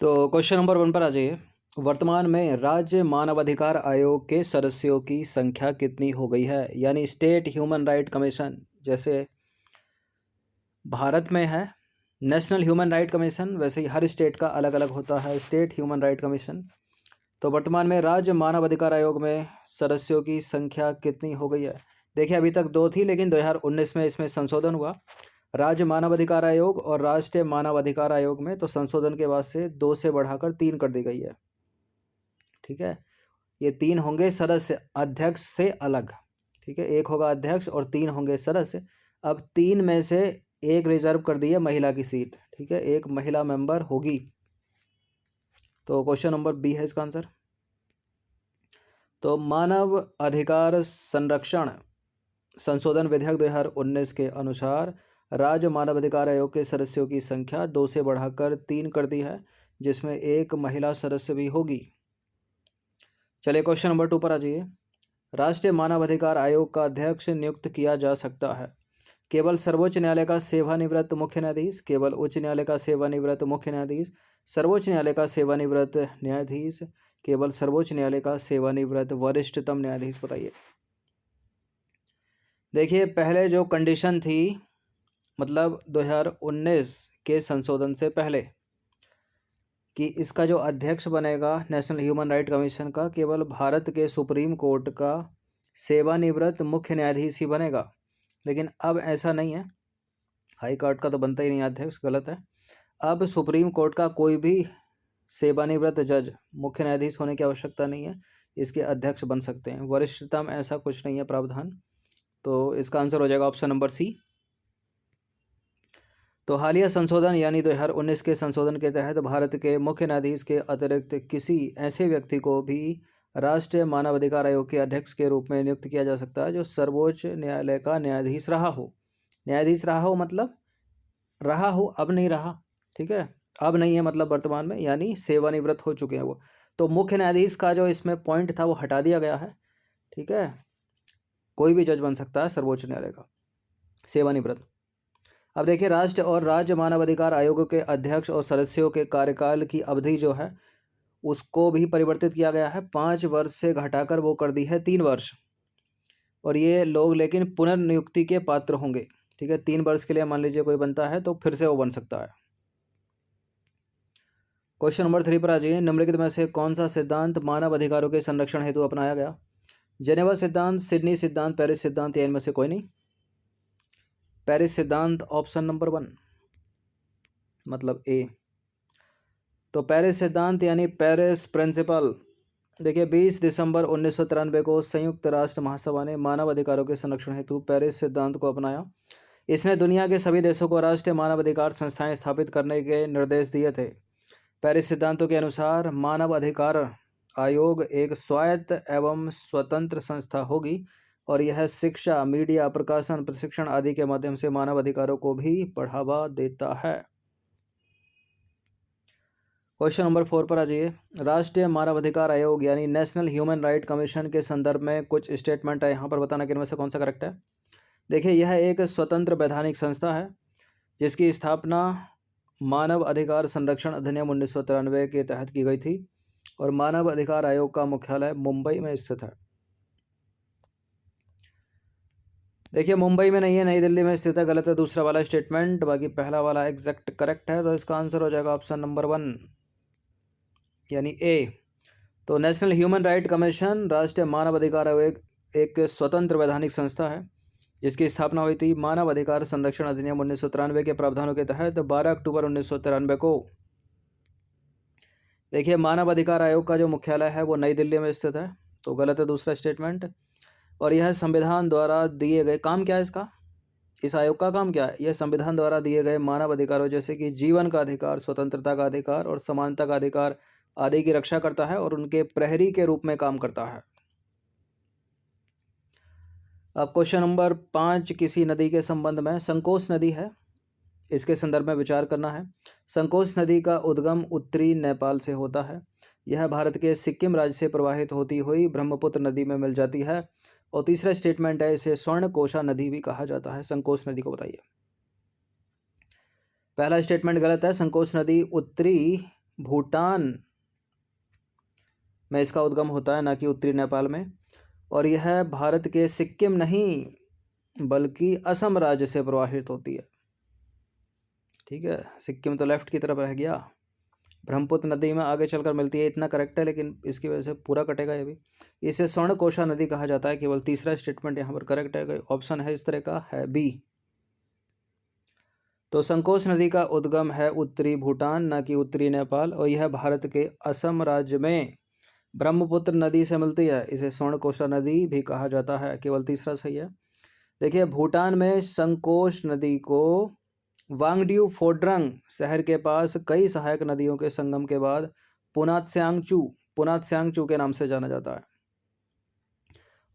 तो question number 1 पर आ जाइए। वर्तमान में राज्य मानवाधिकार आयोग के सदस्यों की संख्या कितनी हो गई है? यानी स्टेट ह्यूमन राइट कमीशन जैसे भारत में है नेशनल ह्यूमन राइट कमीशन, वैसे ही हर स्टेट का अलग अलग होता है स्टेट ह्यूमन राइट कमीशन। तो वर्तमान में राज्य मानवाधिकार आयोग में सदस्यों की संख्या कितनी हो गई है? देखिए, अभी तक 2 थी, लेकिन 2019 में इसमें संशोधन हुआ। राज्य मानवाधिकार आयोग और राष्ट्रीय मानवाधिकार आयोग में तो संशोधन के बाद से 2 से बढ़ाकर 3 कर दी गई है। ठीक है, ये 3 होंगे सदस्य अध्यक्ष से अलग। ठीक है, एक होगा अध्यक्ष और 3 होंगे सदस्य। अब 3 में से एक रिजर्व कर दी है महिला की सीट। ठीक है, एक महिला मेंबर होगी। तो क्वेश्चन नंबर बी है इसका आंसर। तो मानव अधिकार संरक्षण संशोधन विधेयक 2019 के अनुसार राज्य मानवाधिकार आयोग के सदस्यों की संख्या 2 से बढ़ाकर 3 कर दी है, जिसमें एक महिला सदस्य भी होगी। चलिए क्वेश्चन नंबर 2 पर आ जाइए। राष्ट्रीय मानवाधिकार आयोग का अध्यक्ष नियुक्त किया जा सकता है केवल सर्वोच्च न्यायालय का सेवानिवृत्त मुख्य न्यायाधीश, केवल उच्च न्यायालय का सेवानिवृत्त मुख्य न्यायाधीश, सर्वोच्च न्यायालय का सेवानिवृत्त न्यायाधीश, केवल सर्वोच्च न्यायालय का सेवानिवृत्त वरिष्ठतम न्यायाधीश। बताइए। देखिए, पहले जो कंडीशन थी, मतलब 2019 के संशोधन से पहले, कि इसका जो अध्यक्ष बनेगा नेशनल ह्यूमन राइट कमीशन का, केवल भारत के सुप्रीम कोर्ट का सेवानिवृत्त मुख्य न्यायाधीश ही बनेगा। लेकिन अब ऐसा नहीं है। हाई कोर्ट का तो बनता ही नहीं अध्यक्ष, गलत है। अब सुप्रीम कोर्ट का कोई भी सेवानिवृत्त जज मुख्य न्यायाधीश होने की आवश्यकता नहीं है, इसके अध्यक्ष बन सकते हैं। वरिष्ठतम ऐसा कुछ नहीं है प्रावधान। तो इसका आंसर हो जाएगा ऑप्शन नंबर सी। तो हालिया संशोधन यानी 2019 के संशोधन के तहत भारत के मुख्य न्यायाधीश के अतिरिक्त किसी ऐसे व्यक्ति को भी राष्ट्रीय मानवाधिकार आयोग के अध्यक्ष के रूप में नियुक्त किया जा सकता है जो सर्वोच्च न्यायालय का न्यायाधीश रहा हो। न्यायाधीश रहा हो मतलब रहा हो, अब नहीं रहा। ठीक है, अब नहीं है मतलब वर्तमान में, यानी सेवानिवृत्त हो चुके हैं वो। तो मुख्य न्यायाधीश का जो इसमें पॉइंट था वो हटा दिया गया है। ठीक है, कोई भी जज बन सकता है सर्वोच्च न्यायालय का सेवानिवृत्त। अब देखिए, राष्ट्र और राज्य मानवाधिकार आयोगों के अध्यक्ष और सदस्यों के कार्यकाल की अवधि जो है उसको भी परिवर्तित किया गया है। 5 वर्ष से घटाकर वो कर दी है 3 वर्ष। और ये लोग लेकिन पुनर्नियुक्ति के पात्र होंगे। ठीक है, 3 वर्ष के लिए मान लीजिए कोई बनता है तो फिर से वो बन सकता है। क्वेश्चन नंबर 3 पर आ जाइए। निम्नलिखित में से कौन सा सिद्धांत मानव अधिकारों के संरक्षण हेतु अपनाया गया? जेनेवा सिद्धांत, सिडनी सिद्धांत, पेरिस सिद्धांत, या इनमें से कोई नहीं? पेरिस सिद्धांत ऑप्शन नंबर 1, मतलब ए। तो पेरिस सिद्धांत यानी पेरिस प्रिंसिपल, देखिए 20 दिसंबर 1993 को संयुक्त राष्ट्र महासभा ने मानव अधिकारों के संरक्षण हेतु पेरिस सिद्धांत को अपनाया। इसने दुनिया के सभी देशों को राष्ट्रीय मानवाधिकार संस्थाएं स्थापित करने के निर्देश दिए थे। पेरिस सिद्धांतों के अनुसार मानव अधिकार आयोग एक स्वायत्त एवं स्वतंत्र संस्था होगी और यह शिक्षा, मीडिया, प्रकाशन, प्रशिक्षण आदि के माध्यम से मानव अधिकारों को भी बढ़ावा देता है। क्वेश्चन नंबर 4 पर आ जाइए। राष्ट्रीय मानवाधिकार आयोग यानी नेशनल ह्यूमन राइट कमीशन के संदर्भ में कुछ स्टेटमेंट है, यहाँ पर बताना कि इनमें से कौन सा करेक्ट है। देखिए, यह एक स्वतंत्र वैधानिक संस्था है जिसकी स्थापना मानव अधिकार संरक्षण अधिनियम 1993 के तहत की गई थी और मानव अधिकार आयोग का मुख्यालय मुंबई में स्थित है। देखिए, मुंबई में नहीं है, नई दिल्ली में स्थित है। गलत है दूसरा वाला स्टेटमेंट, बाकी पहला वाला एग्जैक्ट करेक्ट है। तो इसका आंसर हो जाएगा ऑप्शन नंबर 1 यानी ए। तो नेशनल ह्यूमन राइट कमीशन राष्ट्रीय मानव अधिकार आयोग एक स्वतंत्र वैधानिक संस्था है जिसकी स्थापना हुई थी मानव अधिकार संरक्षण अधिनियम 1993 के प्रावधानों के तहत 12 अक्टूबर 1993 को। देखिए, मानव अधिकार आयोग का जो मुख्यालय है वो नई दिल्ली में स्थित है, तो गलत है दूसरा स्टेटमेंट। और यह संविधान द्वारा दिए गए, काम क्या है इसका, इस आयोग का काम क्या है? यह संविधान द्वारा दिए गए मानव अधिकारों जैसे कि जीवन का अधिकार, स्वतंत्रता का अधिकार और समानता का अधिकार आदि की रक्षा करता है और उनके प्रहरी के रूप में काम करता है। अब क्वेश्चन नंबर 5 किसी नदी के संबंध में, संकोच नदी है, इसके संदर्भ में विचार करना है। संकोच नदी का उद्गम उत्तरी नेपाल से होता है। यह भारत के सिक्किम राज्य से प्रवाहित होती हुई ब्रह्मपुत्र नदी में मिल जाती है। और तीसरा स्टेटमेंट है, इसे स्वर्णकोशा नदी भी कहा जाता है। संकोच नदी को बताइए। पहला स्टेटमेंट गलत है। संकोच नदी उत्तरी भूटान में इसका उद्गम होता है, ना कि उत्तरी नेपाल में। और यह भारत के सिक्किम नहीं बल्कि असम राज्य से प्रवाहित होती है। ठीक है, सिक्किम तो लेफ्ट की तरफ रह गया। ब्रह्मपुत्र नदी में आगे चलकर मिलती है, इतना करेक्ट है, लेकिन इसकी वजह से पूरा कटेगा ये भी। इसे स्वर्णकोशा नदी कहा जाता है। केवल तीसरा स्टेटमेंट यहाँ पर करेक्ट है, ऑप्शन है इस तरह का, है बी। तो संकोश नदी का उद्गम है उत्तरी भूटान, ना कि उत्तरी नेपाल, और यह भारत के असम राज्य में ब्रह्मपुत्र नदी से मिलती है। इसे स्वर्णकोशा नदी भी कहा जाता है। केवल तीसरा सही है। देखिए, भूटान में संकोश नदी को वांगड्यू फोड्रंग शहर के पास कई सहायक नदियों के संगम के बाद पुनातस्यांगचू के नाम से जाना जाता है।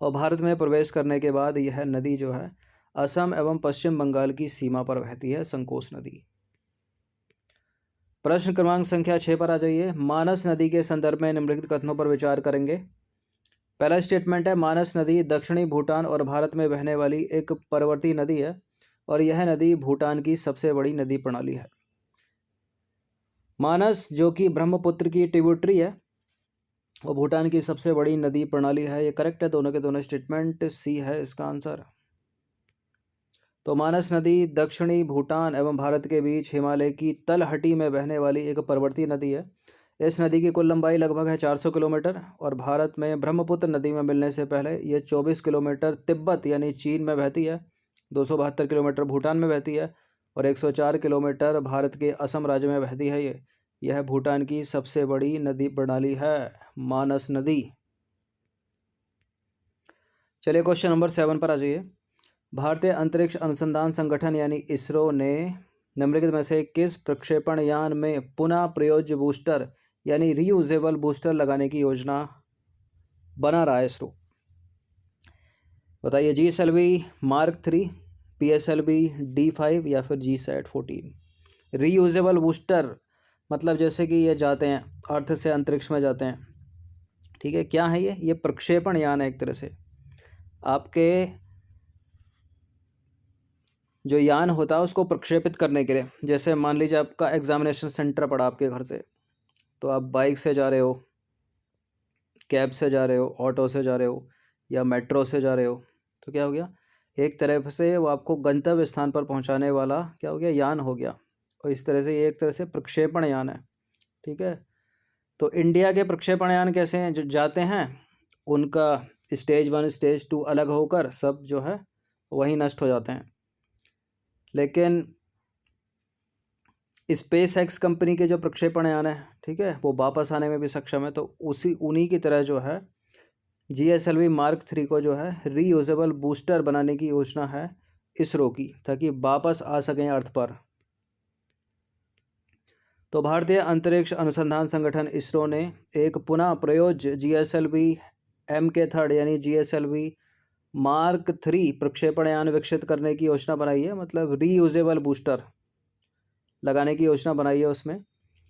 और भारत में प्रवेश करने के बाद यह नदी जो है असम एवं पश्चिम बंगाल की सीमा पर बहती है, संकोश नदी। प्रश्न क्रमांक संख्या 6 पर आ जाइए। मानस नदी के संदर्भ में निम्नलिखित कथनों पर विचार करेंगे। पहला स्टेटमेंट है, मानस नदी दक्षिणी भूटान और भारत में बहने वाली एक पर्वतीय नदी है और यह नदी भूटान की सबसे बड़ी नदी प्रणाली है। मानस जो कि ब्रह्मपुत्र की ट्रिब्यूटरी है और भूटान की सबसे बड़ी नदी प्रणाली है। ये करेक्ट है, दोनों के दोनों स्टेटमेंट, सी है इसका आंसर। तो मानस नदी दक्षिणी भूटान एवं भारत के बीच हिमालय की तलहटी में बहने वाली एक पर्वतीय नदी है। इस नदी की कुल लंबाई लगभग है 400 किलोमीटर और भारत में ब्रह्मपुत्र नदी में मिलने से पहले ये 24 किलोमीटर तिब्बत यानी चीन में बहती है, 272 किलोमीटर भूटान में बहती है और 104 किलोमीटर भारत के असम राज्य में बहती है। यह भूटान की सबसे बड़ी नदी प्रणाली है, मानस नदी। चलिए क्वेश्चन नंबर 7 पर आ जाइए। भारतीय अंतरिक्ष अनुसंधान संगठन यानी इसरो ने निम्नलिखित में से किस प्रक्षेपण यान में पुनः प्रयोज्य बूस्टर यानी रीयूजेबल बूस्टर लगाने की योजना बना रहा है इसरो? बताइए, GSLV Mark 3, PSLV D5 या फिर GSAT 14। रीयूजेबल बूस्टर मतलब जैसे कि ये जाते हैं अर्थ से अंतरिक्ष में जाते हैं। ठीक है, क्या है ये प्रक्षेपण यान है। एक तरह से आपके जो यान होता है उसको प्रक्षेपित करने के लिए, जैसे मान लीजिए आपका एग्जामिनेशन सेंटर पड़ा आपके घर से, तो आप बाइक से जा रहे हो, कैब से जा रहे हो, ऑटो से जा रहे हो या मेट्रो से जा रहे हो, तो क्या हो गया, एक तरफ से वो आपको गंतव्य स्थान पर पहुंचाने वाला क्या हो गया, यान हो गया। और इस तरह से ये एक तरह से प्रक्षेपण यान है। ठीक है, तो इंडिया के प्रक्षेपण यान कैसे हैं, जो जाते हैं उनका स्टेज 1 स्टेज 2 अलग होकर सब जो है वहीं नष्ट हो जाते हैं। लेकिन SpaceX कंपनी के जो प्रक्षेपण यान है, ठीक है, वो वापस आने में भी सक्षम है। तो उन्हीं की तरह जो है GSLV Mark 3 को जो है रीयूजेबल बूस्टर बनाने की योजना है इसरो की, ताकि वापस आ सकें अर्थ पर। तो भारतीय अंतरिक्ष अनुसंधान संगठन इसरो ने एक पुनः प्रयोज्य GSLV MK3 यानी GSLV Mark 3 प्रक्षेपण यान विकसित करने की योजना बनाई है, मतलब रीयूजेबल बूस्टर लगाने की योजना बनाई है उसमें।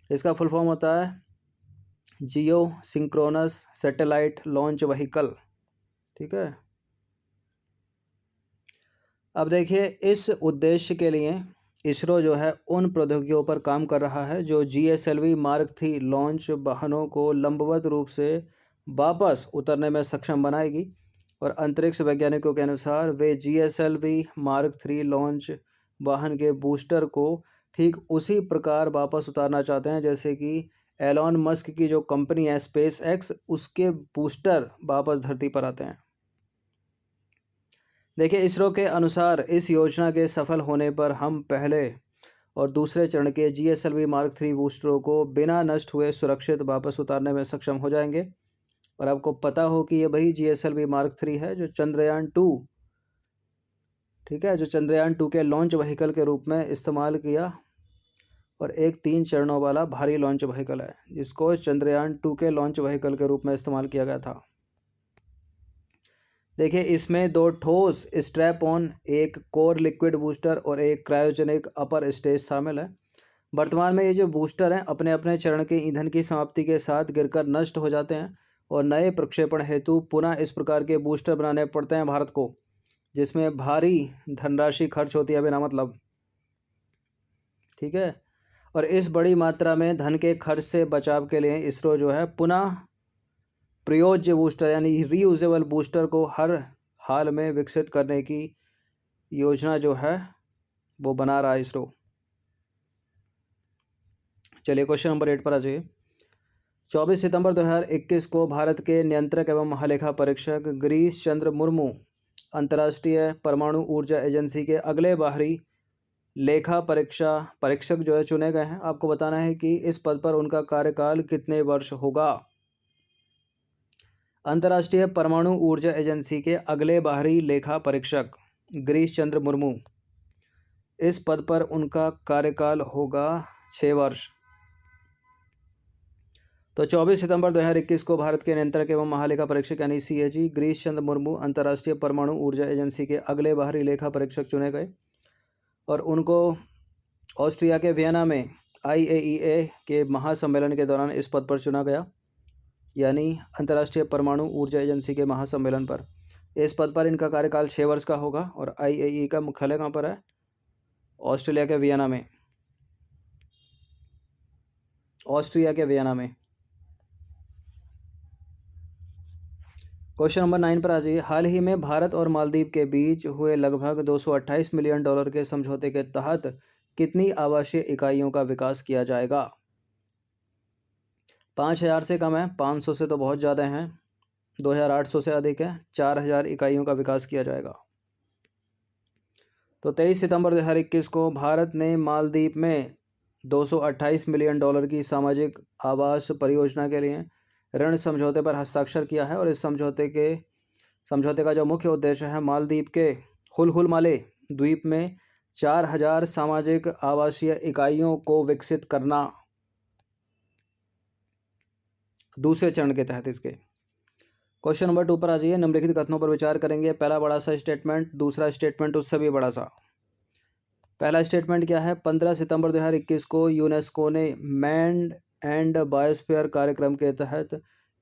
इसका फुल फॉर्म होता है जियो सिंक्रोनस सैटेलाइट लॉन्च व्हीकल। ठीक है, अब देखिए, इस उद्देश्य के लिए इसरो जो है उन प्रौद्योगिकियों पर काम कर रहा है जो GSLV Mark 3 लॉन्च वाहनों को लंबवत रूप से वापस उतरने में सक्षम बनाएगी। और अंतरिक्ष वैज्ञानिकों के अनुसार वे GSLV Mark 3 लॉन्च वाहन के बूस्टर को ठीक उसी प्रकार वापस उतारना चाहते हैं जैसे कि एलॉन मस्क की जो कंपनी है SpaceX, उसके बूस्टर वापस धरती पर आते हैं। देखिए, इसरो के अनुसार इस योजना के सफल होने पर हम पहले और दूसरे चरण के GSLV Mark 3 बूस्टरों को बिना नष्ट हुए सुरक्षित वापस उतारने में सक्षम हो जाएंगे। और आपको पता हो कि ये वही GSLV Mark 3 है जो चंद्रयान 2, ठीक है, जो चंद्रयान 2 के लॉन्च व्हीकल के रूप में इस्तेमाल किया और एक 3 चरणों वाला भारी लॉन्च व्हीकल है जिसको चंद्रयान 2 के लॉन्च व्हीकल के रूप में इस्तेमाल किया गया था। देखिए, इसमें 2 ठोस स्ट्रैप ऑन, एक कोर लिक्विड बूस्टर और एक क्रायोजेनिक अपर स्टेज शामिल है। वर्तमान में ये जो बूस्टर हैं अपने अपने चरण के ईंधन की समाप्ति के साथ गिरकर नष्ट हो जाते हैं और नए प्रक्षेपण हेतु पुनः इस प्रकार के बूस्टर बनाने पड़ते हैं भारत को, जिसमें भारी धनराशि खर्च होती है बिना मतलब। ठीक है, और इस बड़ी मात्रा में धन के खर्च से बचाव के लिए इसरो जो है पुनः प्रयोज्य बूस्टर यानी रीयूजेबल बूस्टर को हर हाल में विकसित करने की योजना जो है वो बना रहा है इसरो। चलिए क्वेश्चन नंबर 8 पर आ जाइए। 24 सितंबर 2021 को भारत के नियंत्रक एवं महालेखा परीक्षक गिरीश चंद्र मुर्मू अंतर्राष्ट्रीय परमाणु ऊर्जा एजेंसी के अगले बाहरी लेखा परीक्षक जो है चुने गए हैं। आपको बताना है कि इस पद पर उनका कार्यकाल कितने वर्ष होगा। अंतर्राष्ट्रीय परमाणु ऊर्जा एजेंसी के अगले बाहरी लेखा परीक्षक गिरीश चंद्र मुर्मू, इस पद पर उनका कार्यकाल होगा 6 वर्ष। तो 24 सितंबर 2021 को भारत के नियंत्रक एवं महालेखा परीक्षक यानी CAG गिरीश चंद्र मुर्मू अंतर्राष्ट्रीय परमाणु ऊर्जा एजेंसी के अगले बाहरी लेखा परीक्षक चुने गए और उनको ऑस्ट्रिया के वियना में IAEA के महासम्मेलन के दौरान इस पद पर चुना गया, यानी अंतर्राष्ट्रीय परमाणु ऊर्जा एजेंसी के महासम्मेलन पर। इस पद पर इनका कार्यकाल 6 वर्ष का होगा और IAEA का मुख्यालय कहाँ पर है? ऑस्ट्रेलिया के वियना में, ऑस्ट्रिया के वियना में। क्वेश्चन नंबर 9 पर आ जाइए। हाल ही में भारत और मालदीव के बीच हुए लगभग $228 मिलियन के समझौते के तहत कितनी आवासीय इकाइयों का विकास किया जाएगा? 5000 से कम है, 500 से तो बहुत ज़्यादा हैं, 2800 से अधिक है, 4000 इकाइयों का विकास किया जाएगा। तो 23 सितंबर 2021 को भारत ने मालदीव में $228 मिलियन की सामाजिक आवास परियोजना के लिए ऋण समझौते पर हस्ताक्षर किया है और इस समझौते का जो मुख्य उद्देश्य है मालदीव के हुलहुल-माले द्वीप में 4000 सामाजिक आवासीय इकाइयों को विकसित करना, दूसरे चरण के तहत इसके। क्वेश्चन नंबर 2 पर आ जाइए। निम्नलिखित कथनों पर विचार करेंगे। पहला बड़ा सा स्टेटमेंट, दूसरा स्टेटमेंट उससे भी बड़ा सा। पहला स्टेटमेंट क्या है? 15 सितंबर 2021 को यूनेस्को ने मैन्ड एंड बायोस्फीयर कार्यक्रम के तहत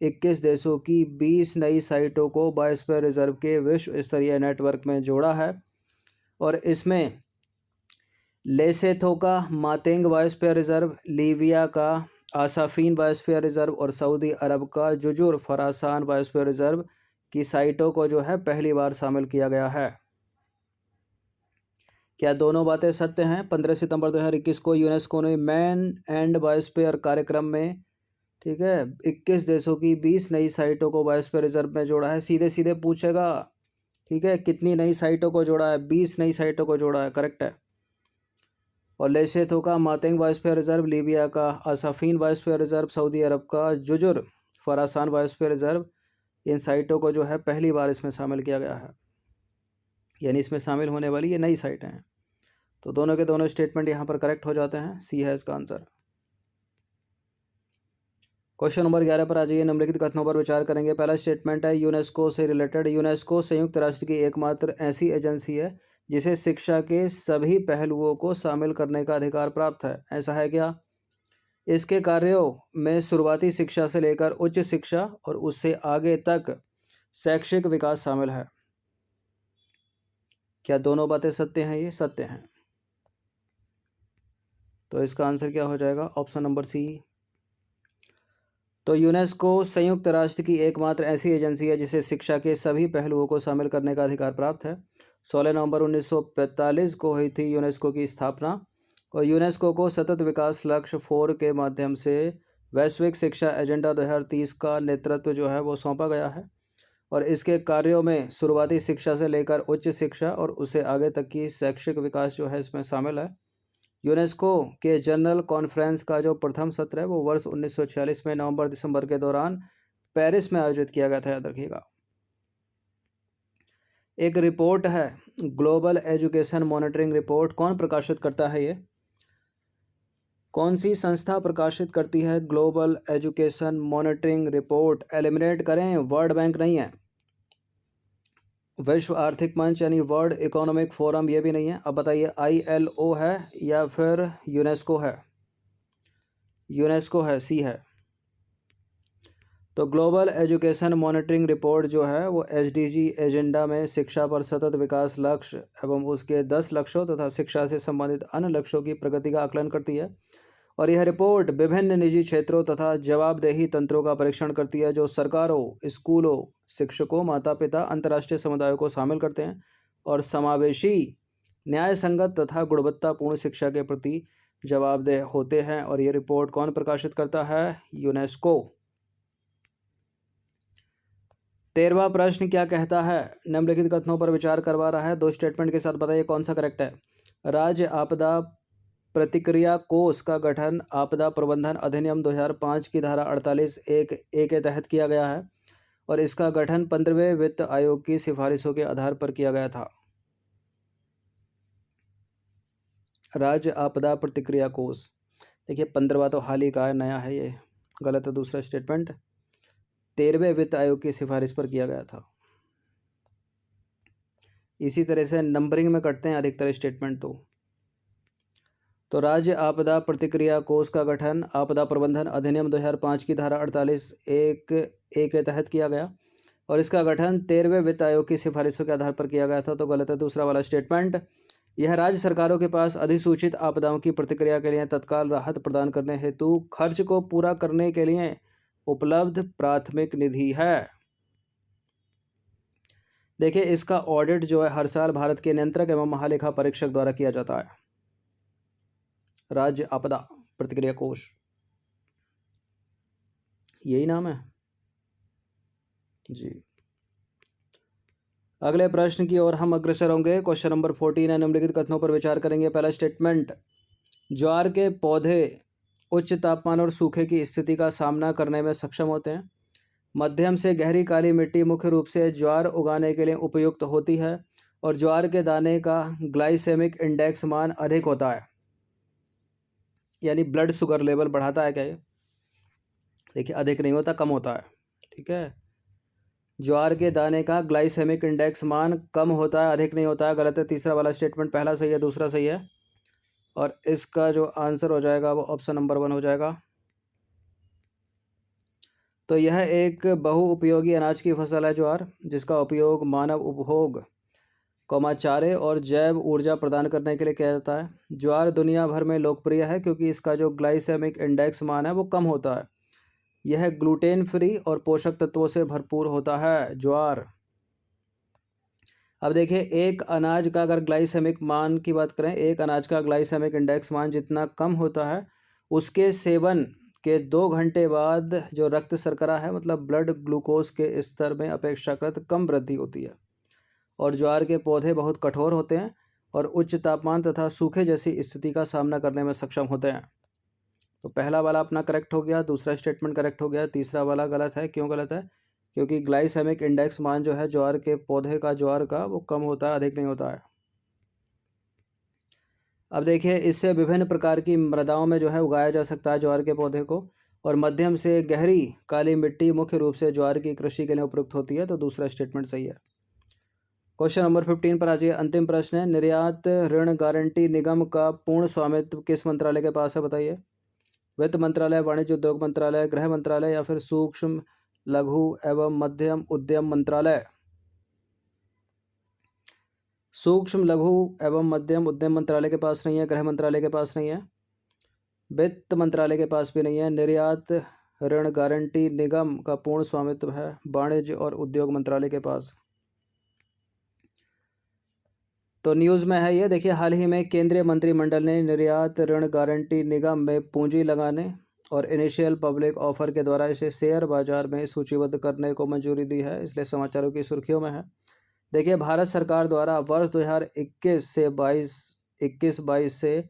21 देशों की 20 नई साइटों को बायोस्फीयर रिजर्व के विश्व स्तरीय नेटवर्क में जोड़ा है और इसमें लेसेथो का मातेंग बायोस्फीयर रिजर्व, लीबिया का आसाफीन बायोस्फीयर रिजर्व और सऊदी अरब का जुजुर फरासान बायोस्फीयर रिजर्व की साइटों को जो है पहली बार शामिल किया गया है। क्या दोनों बातें सत्य हैं? 15 सितंबर 2021 को यूनेस्को ने मैन एंड बायोस्फीयर कार्यक्रम में, ठीक है, 21 देशों की 20 नई साइटों को बायोस्फीयर रिजर्व में जोड़ा है। सीधे सीधे पूछेगा, ठीक है, कितनी नई साइटों को जोड़ा है? 20 नई साइटों को जोड़ा है, करेक्ट है। और लेसेथो का मातेंग बायोस्फीयर रिजर्व, लीबिया का आसाफीन बायोस्फीयर रिजर्व, सऊदी अरब का जुजुर फरासान बायोस्फीयर रिजर्व, इन साइटों को जो है पहली बार इसमें शामिल किया गया है, यानी इसमें शामिल होने वाली ये नई साइटें हैं। तो दोनों के दोनों स्टेटमेंट यहाँ पर करेक्ट हो जाते हैं। सी है इसका आंसर। क्वेश्चन नंबर 11 पर आ जाइए। निम्नलिखित कथनों पर विचार करेंगे। पहला स्टेटमेंट है यूनेस्को से रिलेटेड। यूनेस्को संयुक्त राष्ट्र की एकमात्र ऐसी एजेंसी है जिसे शिक्षा के सभी पहलुओं को शामिल करने का अधिकार प्राप्त है। ऐसा है क्या? इसके कार्यों में शुरुआती शिक्षा से लेकर उच्च शिक्षा और उससे आगे तक शैक्षिक विकास शामिल है। क्या दोनों बातें सत्य हैं? ये सत्य हैं। तो इसका आंसर क्या हो जाएगा? Option number C. तो यूनेस्को संयुक्त राष्ट्र की एकमात्र ऐसी एजेंसी है जिसे शिक्षा के सभी पहलुओं को शामिल करने का अधिकार प्राप्त है। 16 नवंबर 1945 को हुई थी यूनेस्को की स्थापना और यूनेस्को को सतत विकास लक्ष्य 4 के माध्यम से वैश्विक शिक्षा एजेंडा 2030 का नेतृत्व जो है वो सौंपा गया है और इसके कार्यों में शुरुआती शिक्षा से लेकर उच्च शिक्षा और उससे आगे तक की शैक्षिक विकास जो है इसमें शामिल है। यूनेस्को के जनरल कॉन्फ्रेंस का जो प्रथम सत्र है वो वर्ष 1946 में नवंबर-दिसंबर के दौरान पेरिस में आयोजित किया गया था, याद रखिएगा। एक रिपोर्ट है ग्लोबल एजुकेशन मॉनिटरिंग रिपोर्ट, कौन प्रकाशित करता है ये? कौन सी संस्था प्रकाशित करती है global education monitoring report? Eliminate करें, वर्ल्ड बैंक नहीं है, विश्व आर्थिक मंच यानी वर्ल्ड इकोनॉमिक फोरम ये भी नहीं है। अब बताइए ILO है या फिर यूनेस्को है? यूनेस्को है, सी है। तो ग्लोबल एजुकेशन मॉनिटरिंग रिपोर्ट जो है वो SDG एजेंडा में शिक्षा पर सतत विकास लक्ष्य एवं उसके 10 लक्ष्यों तथा शिक्षा से संबंधित अन्य लक्ष्यों की प्रगति का आकलन करती है और यह रिपोर्ट विभिन्न निजी क्षेत्रों तथा जवाबदेही तंत्रों का परीक्षण करती है जो सरकारों, स्कूलों, शिक्षकों, माता पिता, अंतर्राष्ट्रीय समुदायों को शामिल करते हैं और समावेशी, न्याय संगत तथा गुणवत्तापूर्ण शिक्षा के प्रति जवाबदेह होते हैं। और ये रिपोर्ट कौन प्रकाशित करता है? यूनेस्को। 13वां प्रश्न क्या कहता है? निम्नलिखित कथनों पर विचार करवा रहा है, 2 स्टेटमेंट के साथ बताइए कौन सा करेक्ट है। राज्य आपदा प्रतिक्रिया कोष का गठन आपदा प्रबंधन अधिनियम 2005 की धारा 48(1)(a) के तहत किया गया है और इसका गठन 15वें वित्त आयोग की सिफारिशों के आधार पर किया गया था। राज्य आपदा प्रतिक्रिया कोष, देखिए 15वां तो हाल ही का है, नया है, ये गलत है दूसरा स्टेटमेंट। 13वें वित्त आयोग की सिफारिश पर किया गया था। इसी तरह से नंबरिंग में करते हैं अधिकतर स्टेटमेंट। तो राज्य आपदा प्रतिक्रिया कोष का गठन आपदा प्रबंधन अधिनियम 2005 की धारा 48(1)(a) के तहत किया गया और इसका गठन 13वें वित्त आयोग की सिफारिशों के आधार पर किया गया था, तो गलत है दूसरा वाला स्टेटमेंट। यह राज्य सरकारों के पास अधिसूचित आपदाओं की प्रतिक्रिया के लिए तत्काल राहत प्रदान करने हेतु खर्च को पूरा करने के लिए उपलब्ध प्राथमिक निधि है। देखिए इसका ऑडिट जो है हर साल भारत के नियंत्रक एवं महालेखा परीक्षक द्वारा किया जाता है। राज्य आपदा प्रतिक्रिया कोष, यही नाम है जी। अगले प्रश्न की ओर हम अग्रसर होंगे। क्वेश्चन नंबर 14 है, निम्नलिखित कथनों पर विचार करेंगे। पहला स्टेटमेंट, ज्वार के पौधे उच्च तापमान और सूखे की स्थिति का सामना करने में सक्षम होते हैं। मध्यम से गहरी काली मिट्टी मुख्य रूप से ज्वार उगाने के लिए उपयुक्त होती है और ज्वार के दाने का ग्लाइसेमिक इंडेक्स मान अधिक होता है, यानी ब्लड शुगर लेवल बढ़ाता है क्या ये? देखिए अधिक नहीं होता, कम होता है, ठीक है। ज्वार के दाने का ग्लाइसेमिक इंडेक्स मान कम होता है, अधिक नहीं होता है, गलत है तीसरा वाला स्टेटमेंट। पहला सही है, दूसरा सही है और इसका जो आंसर हो जाएगा वो ऑप्शन नंबर 1 हो जाएगा। तो यह एक बहुउपयोगी अनाज की फसल है ज्वार, जिसका उपयोग मानव उपभोग, चारे और जैव ऊर्जा प्रदान करने के लिए किया जाता है। ज्वार दुनिया भर में लोकप्रिय है क्योंकि इसका जो ग्लाइसेमिक इंडेक्स मान है वो कम होता है। यह ग्लूटेन फ्री और पोषक तत्वों से भरपूर होता है ज्वार। अब देखिए एक अनाज का अगर ग्लाइसेमिक मान की बात करें, एक अनाज का ग्लाइसेमिक इंडेक्स मान जितना कम होता है उसके सेवन के 2 घंटे बाद जो रक्त शर्करा है मतलब ब्लड ग्लूकोज के स्तर में अपेक्षाकृत कम वृद्धि होती है। और ज्वार के पौधे बहुत कठोर होते हैं और उच्च तापमान तथा सूखे जैसी स्थिति का सामना करने में सक्षम होते हैं। तो पहला वाला अपना करेक्ट हो गया, दूसरा स्टेटमेंट करेक्ट हो गया, तीसरा वाला गलत है। क्यों गलत है? क्योंकि ग्लाइसेमिक इंडेक्स मान जो है ज्वार के पौधे का, ज्वार का, वो कम होता है, अधिक नहीं होता है। अब देखिए इससे विभिन्न प्रकार की मृदाओं में जो है उगाया जा सकता है ज्वार के पौधे को, और मध्यम से गहरी काली मिट्टी मुख्य रूप से ज्वार की कृषि के लिए उपयुक्त होती है, तो दूसरा स्टेटमेंट सही है। क्वेश्चन नंबर 15 पर आ जाइए। अंतिम प्रश्न है, निर्यात ऋण गारंटी निगम का पूर्ण स्वामित्व किस मंत्रालय के पास है? बताइए। वित्त मंत्रालय, वाणिज्य उद्योग मंत्रालय, गृह मंत्रालय या फिर सूक्ष्म लघु एवं मध्यम उद्यम मंत्रालय? सूक्ष्म लघु एवं मध्यम उद्यम मंत्रालय के पास नहीं है, गृह मंत्रालय के पास नहीं है, वित्त मंत्रालय के पास भी नहीं है। निर्यात ऋण गारंटी निगम का पूर्ण स्वामित्व है वाणिज्य और उद्योग मंत्रालय के पास। तो न्यूज़ में है ये, देखिए हाल ही में केंद्रीय मंत्रिमंडल ने निर्यात ऋण गारंटी निगम में पूंजी लगाने और इनिशियल पब्लिक ऑफर के द्वारा इसे शेयर बाजार में सूचीबद्ध करने को मंजूरी दी है, इसलिए समाचारों की सुर्खियों में है। देखिए भारत सरकार द्वारा वर्ष 2021 से 21-22 से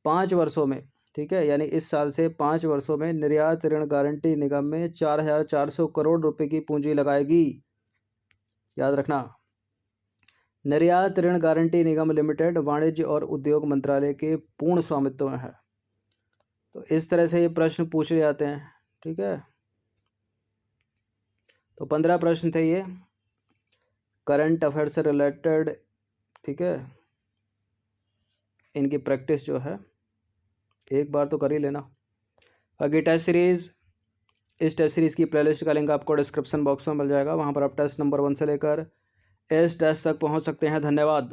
5 वर्षों में, ठीक है, यानी इस साल से 5 वर्षों में निर्यात ऋण गारंटी निगम में 4,400 करोड़ रुपए की पूंजी लगाएगी। याद रखना, निर्यात ऋण गारंटी निगम लिमिटेड वाणिज्य और उद्योग मंत्रालय के पूर्ण स्वामित्व में है। तो इस तरह से ये प्रश्न पूछ ले जाते हैं, ठीक है। तो 15 प्रश्न थे ये करंट अफेयर से रिलेटेड, ठीक है। इनकी प्रैक्टिस जो है एक बार तो कर ही लेना। बाकी टेस्ट सीरीज़, इस टेस्ट सीरीज़ की प्लेलिस्ट का लिंक आपको डिस्क्रिप्शन बॉक्स में मिल जाएगा, वहाँ पर आप टेस्ट नंबर 1 से लेकर इस टेस्ट तक पहुँच सकते हैं। धन्यवाद।